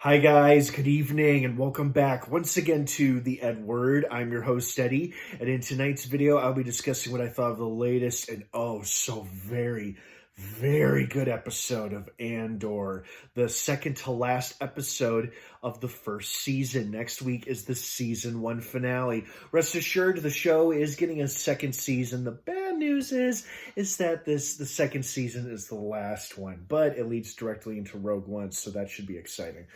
Hi guys, good evening and welcome back once again to The Ed Word. I'm your host Eddie, and in tonight's video I'll be discussing what I thought of the latest and so very good episode of Andor, the second to last episode of the first season. Next week is the season 1 finale. Rest assured, the show is getting a second season. The bad news is that the second season is the last one, but it leads directly into Rogue One, so that should be exciting.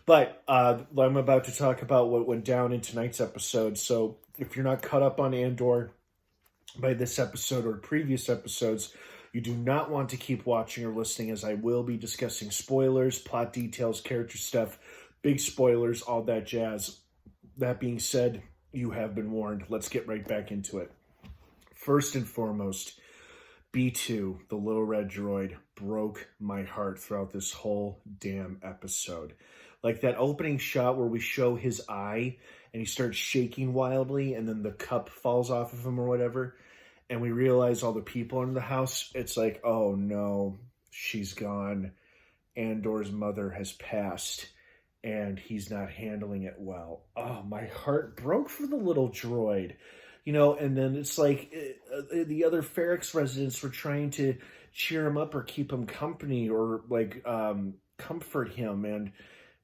But I'm about to talk about what went down in tonight's episode. So if you're not caught up on Andor by this episode or previous episodes, you do not want to keep watching or listening, as I will be discussing spoilers, plot details, character stuff, big spoilers, all that jazz. That being said, you have been warned. Let's get right back into it. First and foremost, B2, the little red droid, broke my heart throughout this whole damn episode. Like that opening shot where we show his eye and he starts shaking wildly and then the cup falls off of him or whatever. And we realize all the people in the house. It's like, oh no, she's gone. Andor's mother has passed and he's not handling it well. Oh, my heart broke for the little droid. And then it's like the other Ferrix residents were trying to cheer him up or keep him company or comfort him. And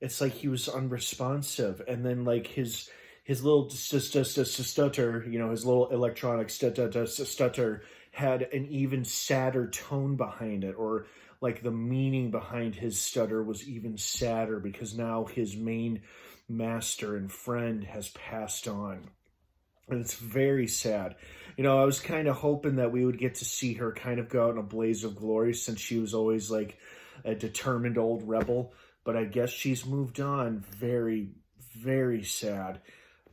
it's like he was unresponsive. And then like his little stutter, his little electronic stutter had an even sadder tone behind it, or like the meaning behind his stutter was even sadder because now his main master and friend has passed on. And it's very sad. I was kind of hoping that we would get to see her kind of go out in a blaze of glory, since she was always like a determined old rebel. But I guess she's moved on. Very, very sad.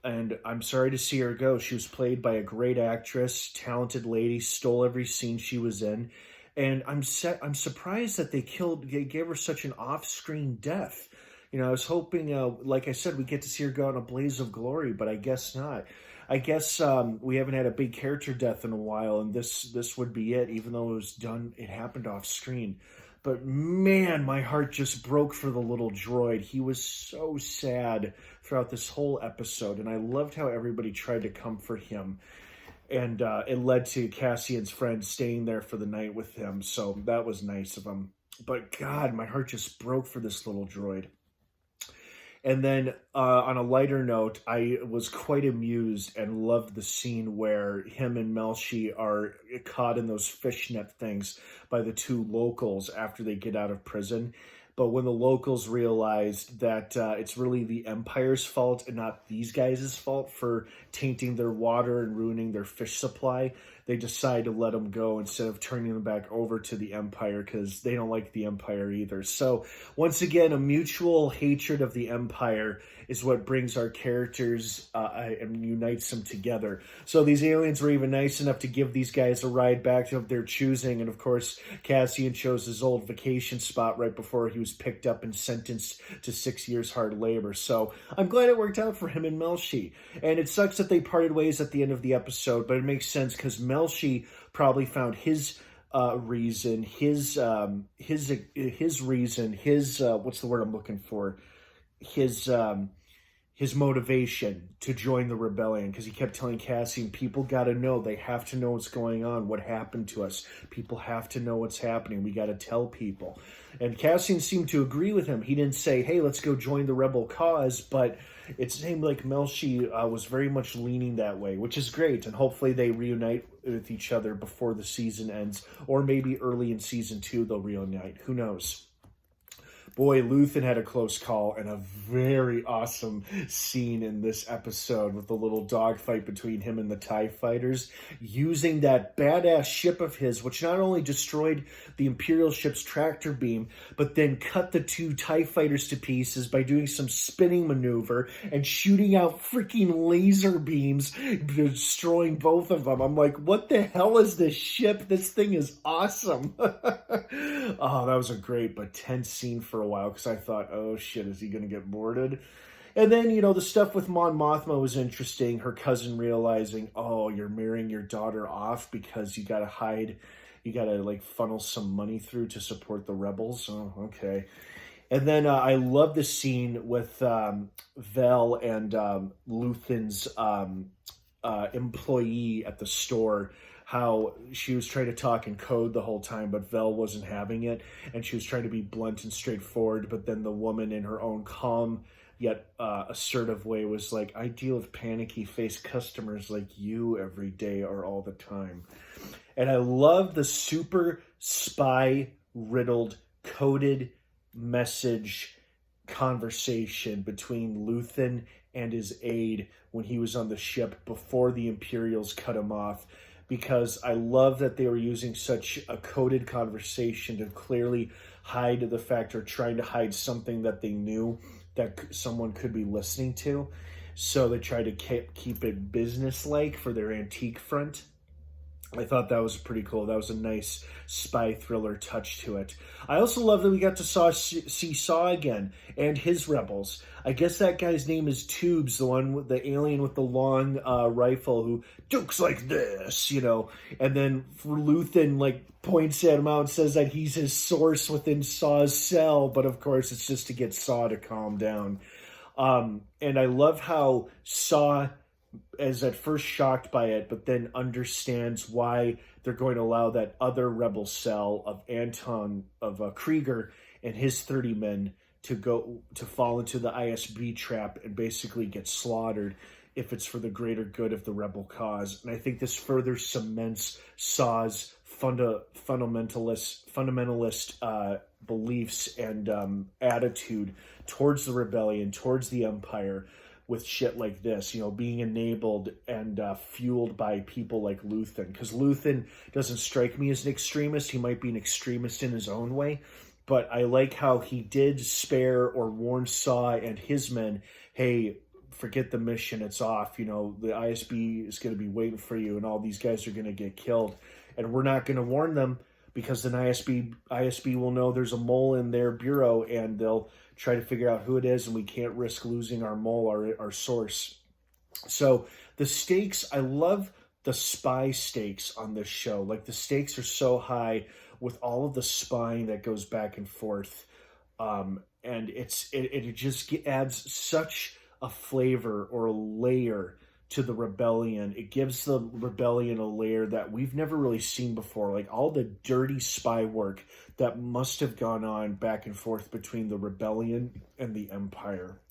And I'm sorry to see her go. She was played by a great actress, talented lady, stole every scene she was in. And I'm surprised that they gave her such an off-screen death. I was hoping, like I said, we get to see her go in a blaze of glory, but I guess not. I guess we haven't had a big character death in a while, and this would be it, even though it happened off-screen. But man, my heart just broke for the little droid. He was so sad throughout this whole episode, and I loved how everybody tried to comfort him. And it led to Cassian's friend staying there for the night with him, so that was nice of him. But God, my heart just broke for this little droid. And then on a lighter note, I was quite amused and loved the scene where him and Melshi are caught in those fishnet things by the two locals after they get out of prison. But when the locals realized that it's really the Empire's fault and not these guys' fault for tainting their water and ruining their fish supply, they decide to let them go instead of turning them back over to the Empire, because they don't like the Empire either. So once again, a mutual hatred of the Empire is what brings our characters and unites them together. So these aliens were even nice enough to give these guys a ride back of their choosing. And of course, Cassian chose his old vacation spot right before he was picked up and sentenced to 6 years hard labor. So I'm glad it worked out for him and Melshi. And it sucks that they parted ways at the end of the episode, but it makes sense because Melshi probably found his reason, his reason, what's the word I'm looking for? His motivation to join the rebellion, because he kept telling Cassian, people got to know, they have to know what's going on, what happened to us. People have to know what's happening. We got to tell people. And Cassian seemed to agree with him. He didn't say, hey, let's go join the rebel cause, but it seemed like Melshi was very much leaning that way, which is great. And hopefully they reunite with each other before the season ends, or maybe early in season 2 they'll reunite. Who knows? Boy, Luthen had a close call and a very awesome scene in this episode with the little dogfight between him and the TIE fighters, using that badass ship of his, which not only destroyed the Imperial ship's tractor beam, but then cut the two TIE fighters to pieces by doing some spinning maneuver and shooting out freaking laser beams, destroying both of them. I'm like, what the hell is this ship? This thing is awesome. Oh, that was a great but tense scene for a while, because I thought, oh shit, is he going to get boarded? And then, the stuff with Mon Mothma was interesting. Her cousin realizing, oh, you're marrying your daughter off because you got to hide, you got to funnel some money through to support the rebels. Oh, okay. And then I love the scene with Vel and Luthen's employee at the store, how she was trying to talk in code the whole time, but Vel wasn't having it, and she was trying to be blunt and straightforward, but then the woman in her own calm yet assertive way was like, I deal with panicky faced customers like you every day or all the time. And I love the super spy riddled coded message conversation between Luthen and his aide when he was on the ship before the Imperials cut him off, because I love that they were using such a coded conversation to clearly hide the fact, or trying to hide something that they knew that someone could be listening to. So they tried to keep it business-like for their antique front. I thought that was pretty cool. That was a nice spy thriller touch to it. I also love that we got to see Saw again and his rebels. I guess that guy's name is Tubes, the one with the alien with the long rifle who dukes like this, you know. And then Luthen like points at him out and says that he's his source within Saw's cell, but of course it's just to get Saw to calm down. And I love how Saw is at first shocked by it, but then understands why they're going to allow that other rebel cell of Anton, of Krieger and his 30 men to fall into the ISB trap and basically get slaughtered if it's for the greater good of the rebel cause. And I think this further cements Saw's fundamentalist beliefs and attitude towards the rebellion, towards the Empire, with shit like this, you know, being enabled and fueled by people like Luthen. Because Luthen doesn't strike me as an extremist. He might be an extremist in his own way, but I like how he did spare or warn Saw and his men, hey, forget the mission, it's off, you know, the ISB is going to be waiting for you and all these guys are going to get killed. And we're not going to warn them because then ISB will know there's a mole in their bureau and they'll try to figure out who it is, and we can't risk losing our mole, our source. So the stakes, I love the spy stakes on this show. Like the stakes are so high with all of the spying that goes back and forth. And it just adds such a flavor or a layer to the rebellion. It gives the rebellion a layer that we've never really seen before. Like all the dirty spy work that must have gone on back and forth between the rebellion and the Empire.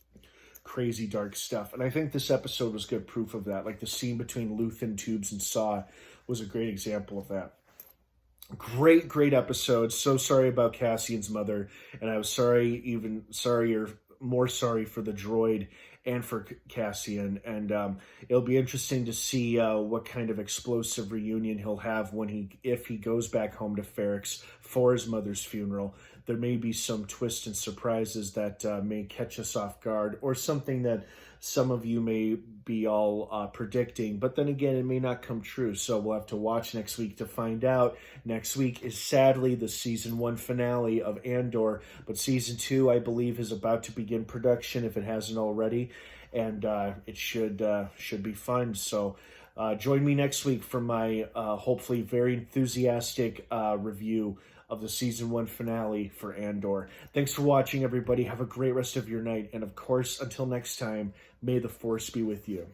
Crazy dark stuff. And I think this episode was good proof of that. Like the scene between Luthen, Tubes, and Saw was a great example of that. Great episode. So sorry about Cassian's mother. And I was more sorry for the droid and for Cassian. And it'll be interesting to see what kind of explosive reunion he'll have if he goes back home to Ferrix for his mother's funeral. There may be some twists and surprises that may catch us off guard, or something that some of you may be all predicting, but then again, it may not come true. So we'll have to watch next week to find out. Next week is sadly the season 1 finale of Andor, but season 2, I believe, is about to begin production if it hasn't already, and it should be fun. So join me next week for my hopefully very enthusiastic review of the season 1 finale for Andor. Thanks for watching, everybody. Have a great rest of your night. And of course, until next time, may the Force be with you.